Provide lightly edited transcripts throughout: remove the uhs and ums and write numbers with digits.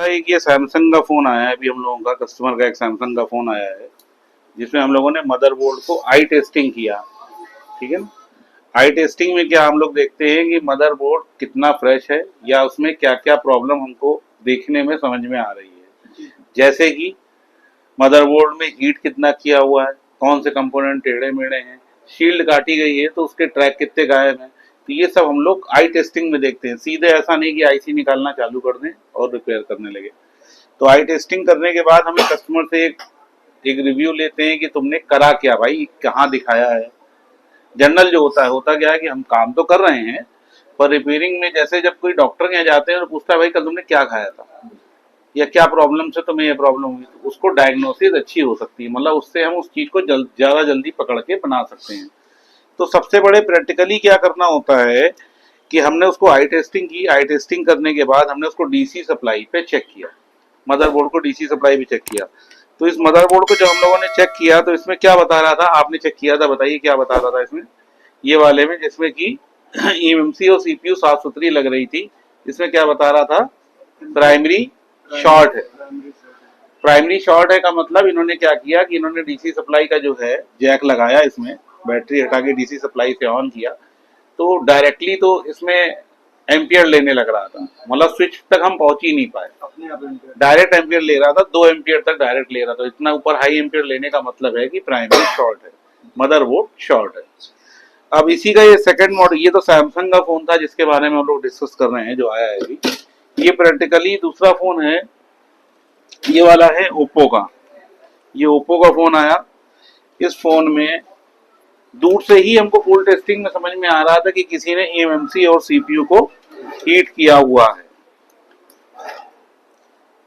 एक ये सैमसंग का फोन आया है, अभी हम लोगों का कस्टमर का एक सैमसंग का फोन आया है जिसमें हम लोगों ने मदरबोर्ड को आई टेस्टिंग किया। ठीक है ना। आई टेस्टिंग में क्या हम लोग देखते हैं कि मदरबोर्ड कितना फ्रेश है या उसमें क्या क्या प्रॉब्लम हमको देखने में समझ में आ रही है। जैसे कि मदरबोर्ड में हीट कितना किया हुआ है, कौन से कंपोनेंट टेढ़े मेढ़े हैं, शील्ड काटी गई है तो उसके ट्रैक कितने गायब हैं। तो ये सब हम लोग आई टेस्टिंग में देखते हैं। सीधे ऐसा नहीं कि आईसी निकालना चालू कर दें और रिपेयर करने लगे। तो आई टेस्टिंग करने के बाद हमें कस्टमर से एक रिव्यू लेते हैं कि तुमने करा क्या भाई, कहाँ दिखाया है। जनरल जो होता क्या है कि हम काम तो कर रहे हैं पर रिपेयरिंग में जैसे जब कोई डॉक्टर के यहाँ जाते हैं तो पूछता है भाई कल तुमने क्या खाया था या क्या प्रॉब्लम से तुम्हें ये प्रॉब्लम हुई, तो उसको डायग्नोसिस अच्छी हो सकती है। मतलब उससे हम उस चीज को ज्यादा जल्दी पकड़ के बना सकते हैं। तो सबसे बड़े प्रैक्टिकली क्या करना होता है कि हमने उसको आई टेस्टिंग की। आई टेस्टिंग करने के बाद हमने उसको डीसी सप्लाई पे चेक किया, मदरबोर्ड को डीसी सप्लाई भी चेक किया। तो इस मदरबोर्ड को जब हम लोगों ने चेक किया तो इसमें क्या बता रहा था, आपने चेक किया था, बताइए क्या बता रहा था इसमें, ये वाले में जिसमें कि ईएमसी और सीपीयू साफ सुथरी लग रही थी। इसमें क्या बता रहा था, प्राइमरी शॉर्ट है। प्राइमरी शॉर्ट है का मतलब इन्होंने क्या किया कि इन्होंने डीसी सप्लाई का जो है जैक लगाया, इसमें बैटरी हटा के डीसी सप्लाई से ऑन किया तो डायरेक्टली तो इसमें एम्पियर लेने लग रहा था। मतलब स्विच तक हम पहुंच ही नहीं पाए, डायरेक्ट एम्पियर ले रहा था, 2 एम्पियर तक डायरेक्ट ले रहा था। इतना ऊपर हाई एम्पियर लेने का मतलब है कि प्राइमरी शॉर्ट है, मदरबोर्ड शॉर्ट है। अब इसी का ये सेकंड मॉडल, ये तो सैमसंग का फोन था जिसके बारे में हम लोग डिस्कस कर रहे हैं जो आया है अभी। ये प्रैक्टिकली दूसरा फोन है, ये वाला है ओप्पो का। ये ओप्पो का फोन आया। इस फोन में दूर से ही हमको फुल टेस्टिंग में समझ में आ रहा था कि किसी ने ईएमसी और सीपीयू को हीट किया हुआ है।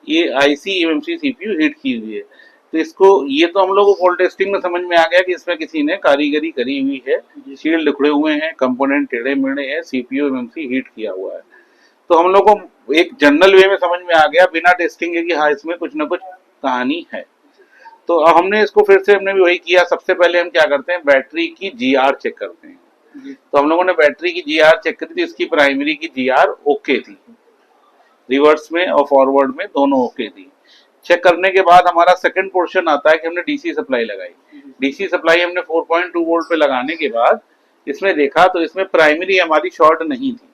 ये आईसी ईएमसी सीपीयू हीट की हुई है। तो इसको, ये तो हम लोग को फुल टेस्टिंग में समझ में आ गया कि इसमें किसी ने कारीगरी करी हुई है, शील्ड उखड़े हुए हैं, कंपोनेंट टेढ़े मेढ़े हैं, सीपीयू ईएमसी हीट किया हुआ है। तो हम लोग को एक जनरल वे में समझ में आ गया बिना टेस्टिंग के कि हाँ इसमें कुछ ना कुछ कहानी है। तो अब हमने इसको फिर से हमने भी वही किया। सबसे पहले हम क्या करते हैं, बैटरी की जीआर चेक करते हैं। तो हम लोगों ने बैटरी की जीआर चेक करी थी, इसकी प्राइमरी की जीआर ओके थी, रिवर्स में और फॉरवर्ड में दोनों ओके थी। चेक करने के बाद हमारा सेकंड पोर्शन आता है कि हमने डीसी सप्लाई लगाई। डीसी सप्लाई हमने 4.2 वोल्ट पे लगाने के बाद इसमें देखा तो इसमें प्राइमरी हमारी शॉर्ट नहीं थी।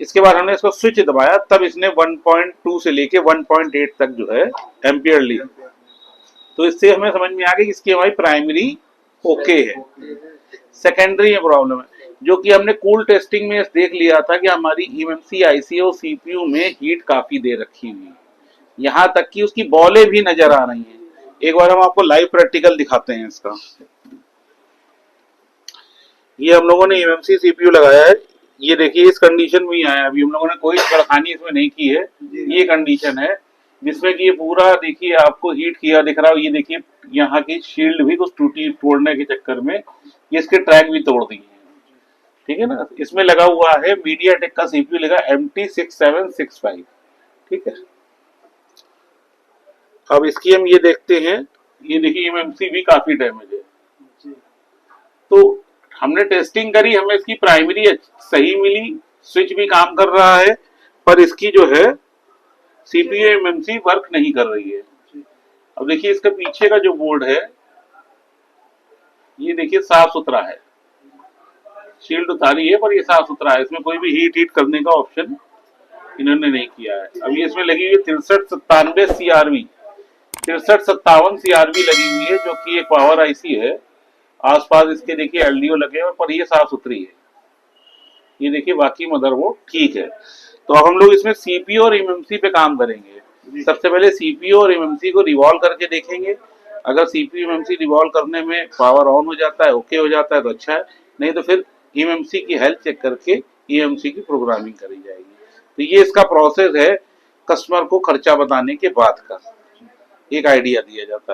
इसके बाद हमने इसको स्विच दबाया, तब इसने 1.2 से लेके 1.8 तक जो है एम्पियर ली। तो इससे हमें समझ में आ गया कि इसकी हमारी प्राइमरी ओके है, सेकेंडरी में प्रॉब्लम है। जो कि हमने कूल टेस्टिंग में देख लिया था कि हमारी ईएमसी आईसी और सीपीयू में हीट काफी दे रखी हुई है, यहाँ तक कि उसकी बॉलें भी नजर आ रही हैं। एक बार हम आपको लाइव प्रैक्टिकल दिखाते हैं इसका। ये हम लोगों ने ईएमसी सीपीयू लगाया है, ये देखिए इस कंडीशन में ही आया। अभी हम लोगों ने कोई छेड़खानी इसमें नहीं की है। ये कंडीशन है जिसमें कि ये पूरा देखिए आपको हीट किया दिख रहा है। ये देखिए यहाँ की शील्ड भी कुछ टूटी, तोड़ने के चक्कर में ये इसके ट्रैक भी तोड़ दिए हैं। ठीक है ना। इसमें लगा हुआ है मीडियाटेक का सीपीयू, लगा MT6765। ठीक है। अब इसकी हम ये देखते हैं, ये देखिए एमएमसी भी काफी डैमेज है। तो हमने टेस्टिंग करी, हमें इसकी प्राइमरी सही मिली, स्विच भी काम कर रहा है, पर इसकी जो है सीपीयू एमएमसी वर्क नहीं कर रही है। अब देखिए इसका पीछे का जो बोर्ड है ये देखिए साफ सुथरा है, शील्ड उतारी है पर ये साफ सुथरा है, इसमें कोई भी हीट करने का ऑप्शन इन्होंने नहीं किया है। अभी इसमें लगी हुई 6397 सीआरवी, 6357 सीआरवी लगी हुई है जो कि एक पावर आईसी है। आसपास इसके देखिए एलडीओ लगे हैं पर ये साफ सुथरी है। ये देखिए बाकी मदरबोर्ड ठीक है। तो अब हम लोग इसमें सीपीयू और एमएमसी पे काम करेंगे। सबसे पहले सीपीयू और एमएमसी को रिवॉल्व करके देखेंगे। अगर सीपीयू एमएमसी रिवॉल्व करने में पावर ऑन हो जाता है, ओके हो जाता है तो अच्छा है, नहीं तो फिर एमएमसी की हेल्थ चेक करके ईएमसी की प्रोग्रामिंग करी जाएगी। तो ये इसका प्रोसेस है, कस्टमर को खर्चा बताने के बाद का एक आइडिया दिया जाता है।